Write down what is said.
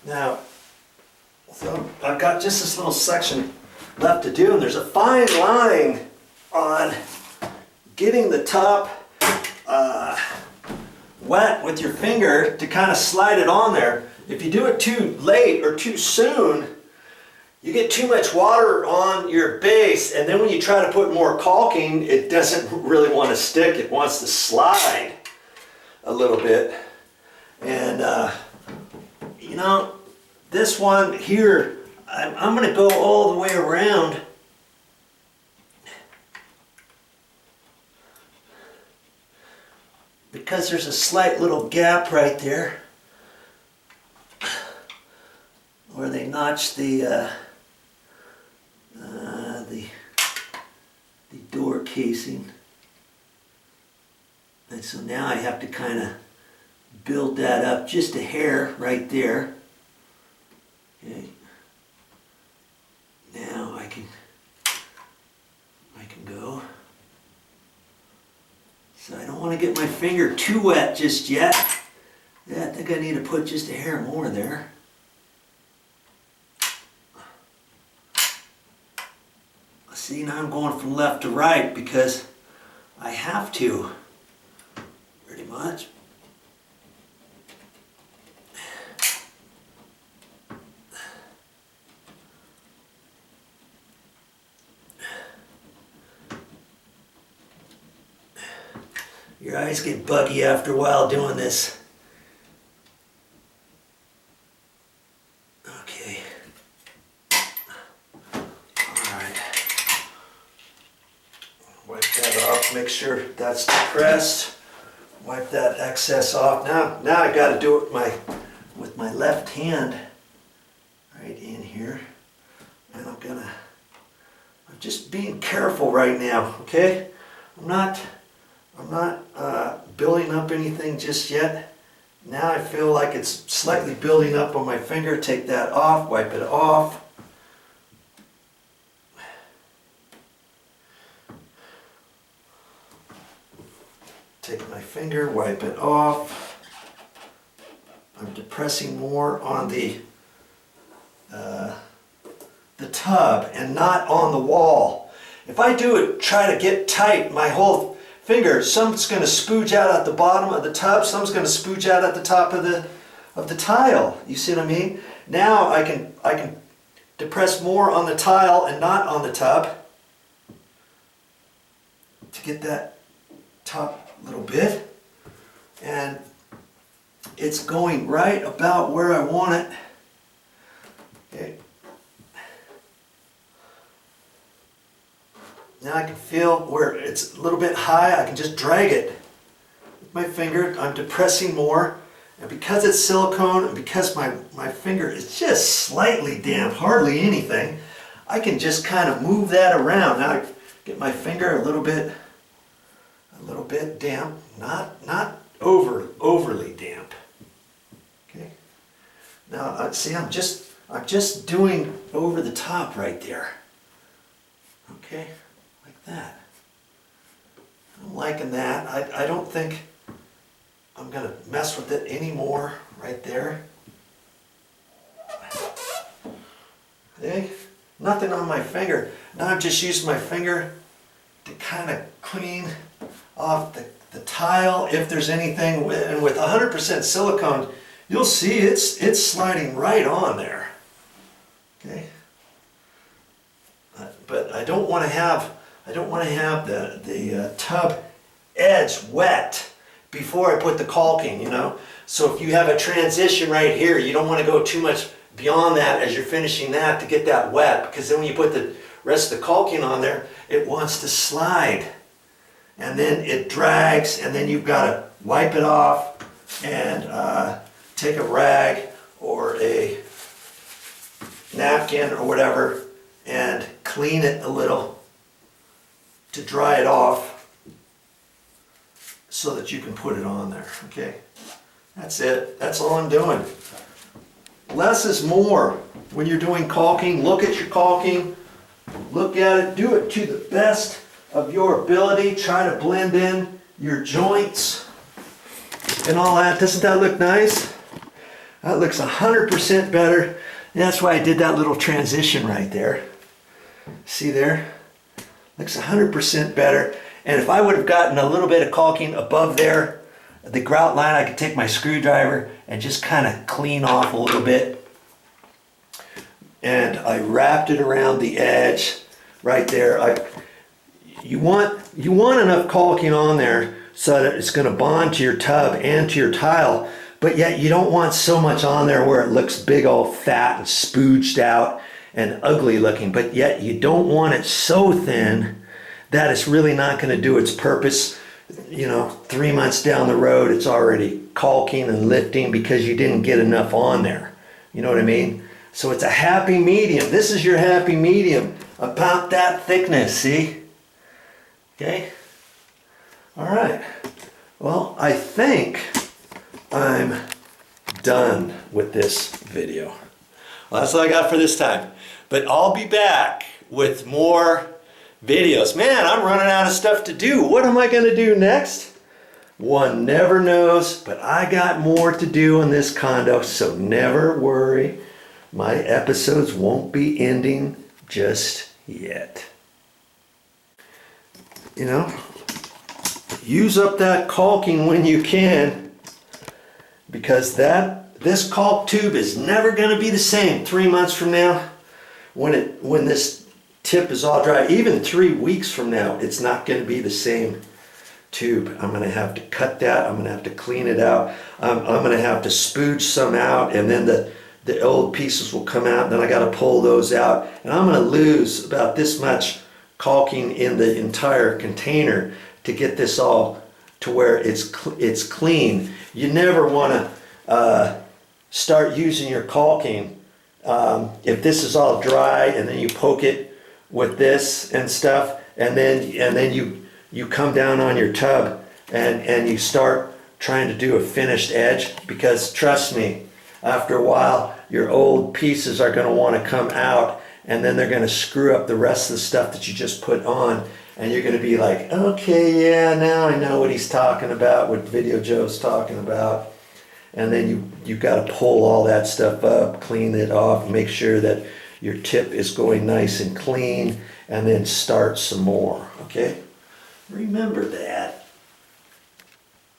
Now, so I've got just this little section left to do, and there's a fine line on getting the top wet with your finger to kind of slide it on there. If you do it too late or too soon, you get too much water on your base, and then when you try to put more caulking, it doesn't really want to stick. It wants to slide a little bit. And you know, this one here, I'm going to go all the way around. Because there's a slight little gap right there where they notched the door casing. And so now I have to kind of build that up just a hair right there. Okay. Now I can go. So I don't want to get my finger too wet just yet. Yeah, I think I need to put just a hair more there. See, now I'm going from left to right because I have to, pretty much. Your eyes get buggy after a while doing this. Okay. Alright. Wipe that off, make sure that's depressed. Wipe that excess off. Now I gotta do it with my left hand right in here. And I'm just being careful right now, okay? I'm not building up anything just yet. Now I feel like it's slightly building up on my finger. Take that off, wipe it off. Take my finger, wipe it off. I'm depressing more on the tub and not on the wall. If I do it, try to get tight, my whole finger, some's going to spooge out at the bottom of the tub, some's going to spooge out at the top of the tile. You see what I mean? Now I can depress more on the tile and not on the tub to get that top little bit, and it's going right about where I want it. Okay. Now I can feel where it's a little bit high. I can just drag it with my finger. I'm depressing more, and because it's silicone and because my finger is just slightly damp, hardly anything, I can just kind of move that around. Now I get my finger a little bit damp, not overly damp. Okay. Now see, I'm just doing over the top right there. Okay. That. I'm liking that. I don't think I'm going to mess with it anymore right there. Okay? Nothing on my finger. Now I'm just using my finger to kind of clean off the tile if there's anything. And with 100% silicone, you'll see it's sliding right on there. Okay? But I don't want to have the tub edge wet before I put the caulking, you know. So if you have a transition right here, you don't want to go too much beyond that as you're finishing that to get that wet, because then when you put the rest of the caulking on there, it wants to slide. And then it drags, and then you've got to wipe it off and take a rag or a napkin or whatever and clean it a little to dry it off so that you can put it on there. Okay, that's it. That's all I'm doing. Less is more when you're doing caulking. Look at your caulking, look at it, do it to the best of your ability. Try to blend in your joints and all that. Doesn't that look nice? That looks 100% better. And that's why I did that little transition right there. See there? Looks 100% better. And if I would have gotten a little bit of caulking above there, the grout line, I could take my screwdriver and just kind of clean off a little bit. And I wrapped it around the edge right there. You want enough caulking on there so that it's going to bond to your tub and to your tile, but yet you don't want so much on there where it looks big old fat and spooged out and ugly looking, but yet you don't want it so thin that it's really not going to do its purpose. You know, 3 months down the road, it's already caulking and lifting because you didn't get enough on there. You know what I mean? So it's a happy medium. This is your happy medium, about that thickness, see? Okay? All right. Well, I think I'm done with this video. Well, that's all I got for this time. But I'll be back with more videos. Man, I'm running out of stuff to do. What am I going to do next? One never knows, but I got more to do in this condo, so never worry. My episodes won't be ending just yet. You know, use up that caulking when you can, because this caulk tube is never going to be the same 3 months from now when this tip is all dry. Even 3 weeks from now, it's not going to be the same tube. I'm going to have to cut that. I'm going to have to clean it out. I'm going to have to spooge some out, and then the old pieces will come out, and then I got to pull those out, and I'm going to lose about this much caulking in the entire container to get this all to where it's clean. You never want to start using your caulking if this is all dry, and then you poke it with this and stuff, and then you come down on your tub and you start trying to do a finished edge, because trust me, after a while your old pieces are going to want to come out, and then they're going to screw up the rest of the stuff that you just put on, and you're going to be like, okay, yeah, now I know what he's talking about, what VideoJoe's talking about. And then you've got to pull all that stuff up, clean it off, make sure that your tip is going nice and clean, and then start some more, okay? Remember that.